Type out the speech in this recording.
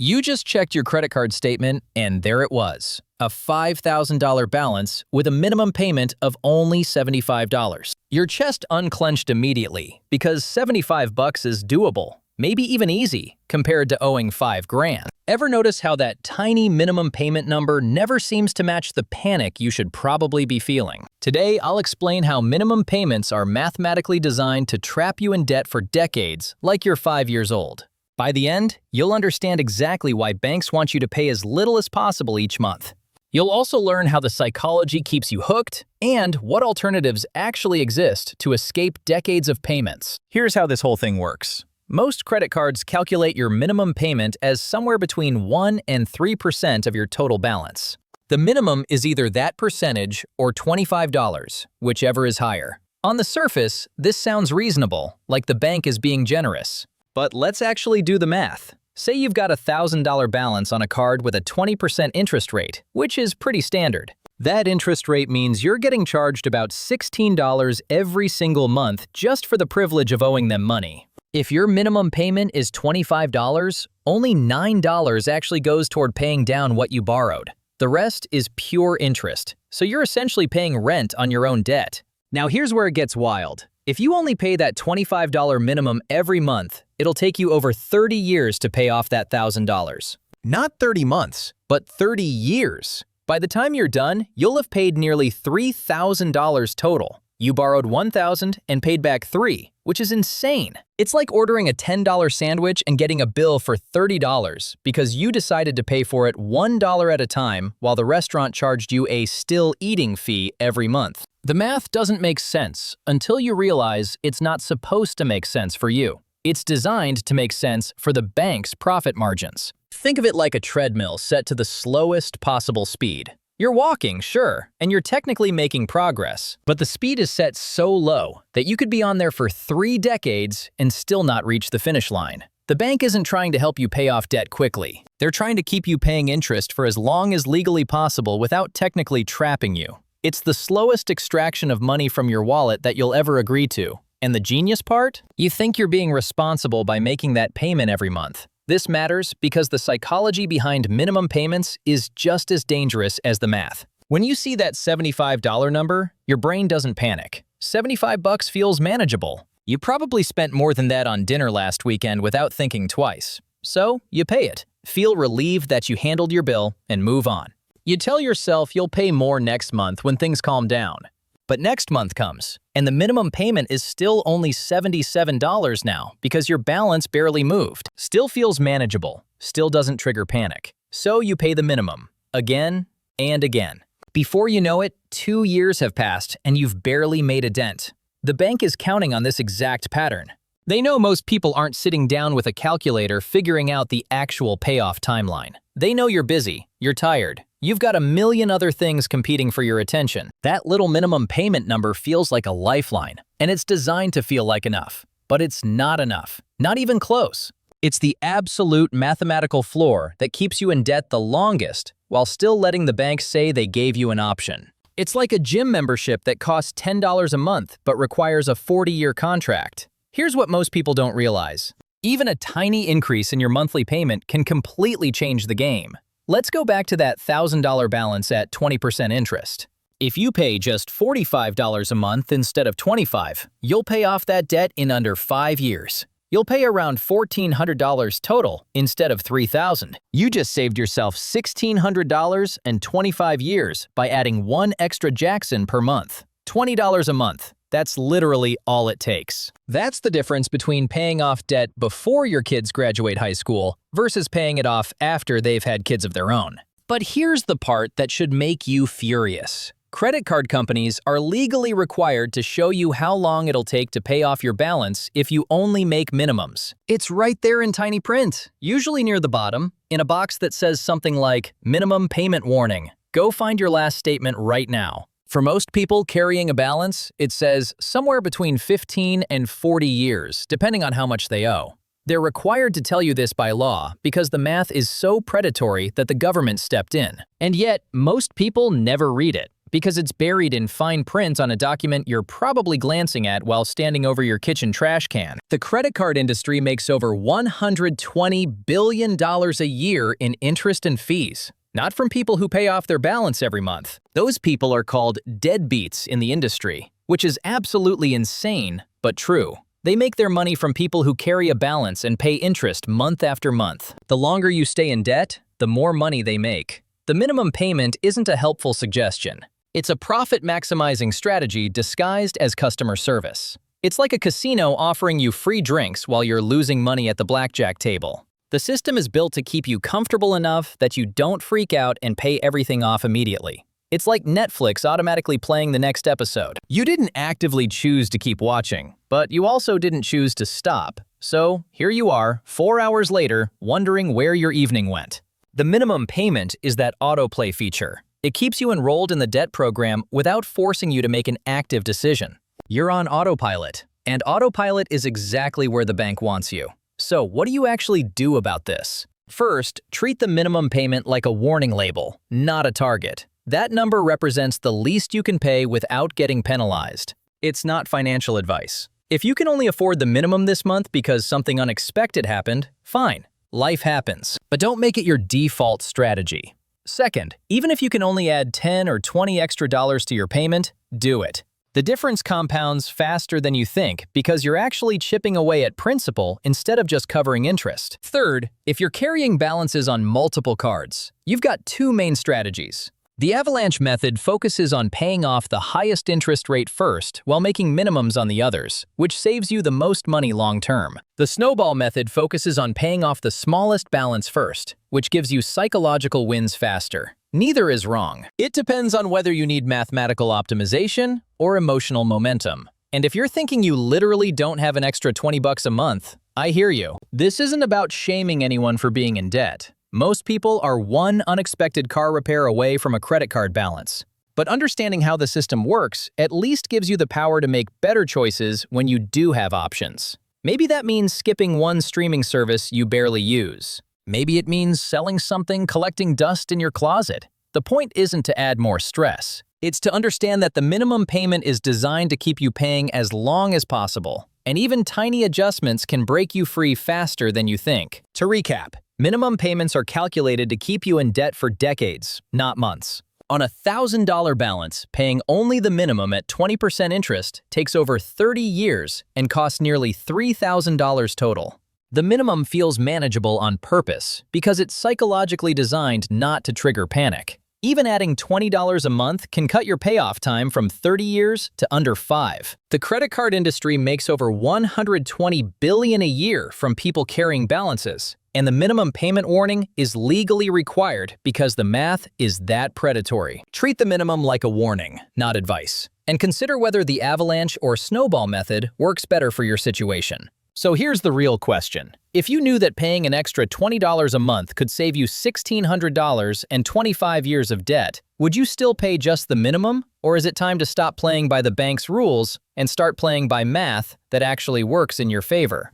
You just checked your credit card statement, and there it was, a $5,000 balance with a minimum payment of only $75. Your chest unclenched immediately because $75 is doable, maybe even easy, compared to owing $5,000. Ever notice how that tiny minimum payment number never seems to match the panic you should probably be feeling? Today, I'll explain how minimum payments are mathematically designed to trap you in debt for decades, like you're 5 years old. By the end, you'll understand exactly why banks want you to pay as little as possible each month. You'll also learn how the psychology keeps you hooked and what alternatives actually exist to escape decades of payments. Here's how this whole thing works. Most credit cards calculate your minimum payment as somewhere between 1 and 3% of your total balance. The minimum is either that percentage or $25, whichever is higher. On the surface, this sounds reasonable, like the bank is being generous. But let's actually do the math. Say you've got a $1,000 balance on a card with a 20% interest rate, which is pretty standard. That interest rate means you're getting charged about $16 every single month just for the privilege of owing them money. If your minimum payment is $25, only $9 actually goes toward paying down what you borrowed. The rest is pure interest, so you're essentially paying rent on your own debt. Now here's where it gets wild. If you only pay that $25 minimum every month, it'll take you over 30 years to pay off that $1,000. Not 30 months, but 30 years. By the time you're done, you'll have paid nearly $3,000 total. You borrowed $1,000 and paid back $3,000, which is insane. It's like ordering a $10 sandwich and getting a bill for $30 because you decided to pay for it $1 at a time while the restaurant charged you a still eating fee every month. The math doesn't make sense until you realize it's not supposed to make sense for you. It's designed to make sense for the bank's profit margins. Think of it like a treadmill set to the slowest possible speed. You're walking, sure, and you're technically making progress, but the speed is set so low that you could be on there for 3 decades and still not reach the finish line. The bank isn't trying to help you pay off debt quickly. They're trying to keep you paying interest for as long as legally possible without technically trapping you. It's the slowest extraction of money from your wallet that you'll ever agree to. And the genius part? You think you're being responsible by making that payment every month. This matters because the psychology behind minimum payments is just as dangerous as the math. When you see that $75 number, your brain doesn't panic. $75 feels manageable. You probably spent more than that on dinner last weekend without thinking twice. So, you pay it, feel relieved that you handled your bill, and move on. You tell yourself you'll pay more next month when things calm down. But next month comes, and the minimum payment is still only $77 now because your balance barely moved. Still feels manageable, still doesn't trigger panic. So you pay the minimum, again and again. Before you know it, 2 years have passed and you've barely made a dent. The bank is counting on this exact pattern. They know most people aren't sitting down with a calculator figuring out the actual payoff timeline. They know you're busy, you're tired. You've got a million other things competing for your attention. That little minimum payment number feels like a lifeline, and it's designed to feel like enough. But it's not enough, not even close. It's the absolute mathematical floor that keeps you in debt the longest while still letting the bank say they gave you an option. It's like a gym membership that costs $10 a month but requires a 40-year contract. Here's what most people don't realize. Even a tiny increase in your monthly payment can completely change the game. Let's go back to that $1,000 balance at 20% interest. If you pay just $45 a month instead of $25, you'll pay off that debt in under 5 years. You'll pay around $1,400 total instead of $3,000. You just saved yourself $1,600 and 25 years by adding 1 extra Jackson per month. $20 a month. That's literally all it takes. That's the difference between paying off debt before your kids graduate high school versus paying it off after they've had kids of their own. But here's the part that should make you furious. Credit card companies are legally required to show you how long it'll take to pay off your balance if you only make minimums. It's right there in tiny print, usually near the bottom, in a box that says something like, "Minimum payment warning. Go find your last statement right now." For most people carrying a balance, it says somewhere between 15 and 40 years, depending on how much they owe. They're required to tell you this by law because the math is so predatory that the government stepped in. And yet, most people never read it. because it's buried in fine print on a document you're probably glancing at while standing over your kitchen trash can. The credit card industry makes over $120 billion a year in interest and fees, not from people who pay off their balance every month. Those people are called deadbeats in the industry, which is absolutely insane, but true. They make their money from people who carry a balance and pay interest month after month. The longer you stay in debt, the more money they make. The minimum payment isn't a helpful suggestion. It's a profit-maximizing strategy disguised as customer service. It's like a casino offering you free drinks while you're losing money at the blackjack table. The system is built to keep you comfortable enough that you don't freak out and pay everything off immediately. It's like Netflix automatically playing the next episode. You didn't actively choose to keep watching, but you also didn't choose to stop. So here you are, 4 hours later, wondering where your evening went. The minimum payment is that autoplay feature. It keeps you enrolled in the debt program without forcing you to make an active decision. You're on autopilot, and autopilot is exactly where the bank wants you. So what do you actually do about this? First, treat the minimum payment like a warning label, not a target. That number represents the least you can pay without getting penalized. It's not financial advice. If you can only afford the minimum this month because something unexpected happened, fine. Life happens, but don't make it your default strategy. Second, even if you can only add 10 or 20 extra dollars to your payment, do it. The difference compounds faster than you think because you're actually chipping away at principal instead of just covering interest. Third, if you're carrying balances on multiple cards, you've got two main strategies. The avalanche method focuses on paying off the highest interest rate first while making minimums on the others, which saves you the most money long-term. The snowball method focuses on paying off the smallest balance first, which gives you psychological wins faster. Neither is wrong. It depends on whether you need mathematical optimization or emotional momentum. And if you're thinking you literally don't have an extra 20 bucks a month, I hear you. This isn't about shaming anyone for being in debt. Most people are one unexpected car repair away from a credit card balance. But understanding how the system works at least gives you the power to make better choices when you do have options. Maybe that means skipping one streaming service you barely use. Maybe it means selling something collecting dust in your closet. The point isn't to add more stress. It's to understand that the minimum payment is designed to keep you paying as long as possible. And even tiny adjustments can break you free faster than you think. To recap, minimum payments are calculated to keep you in debt for decades, not months. On a $1,000 balance, paying only the minimum at 20% interest takes over 30 years and costs nearly $3,000 total. The minimum feels manageable on purpose because it's psychologically designed not to trigger panic. Even adding $20 a month can cut your payoff time from 30 years to under 5. The credit card industry makes over $120 billion a year from people carrying balances, and the minimum payment warning is legally required because the math is that predatory. Treat the minimum like a warning, not advice, and consider whether the avalanche or snowball method works better for your situation. So here's the real question. If you knew that paying an extra $20 a month could save you $1,600 and 25 years of debt, would you still pay just the minimum? Or is it time to stop playing by the bank's rules and start playing by math that actually works in your favor?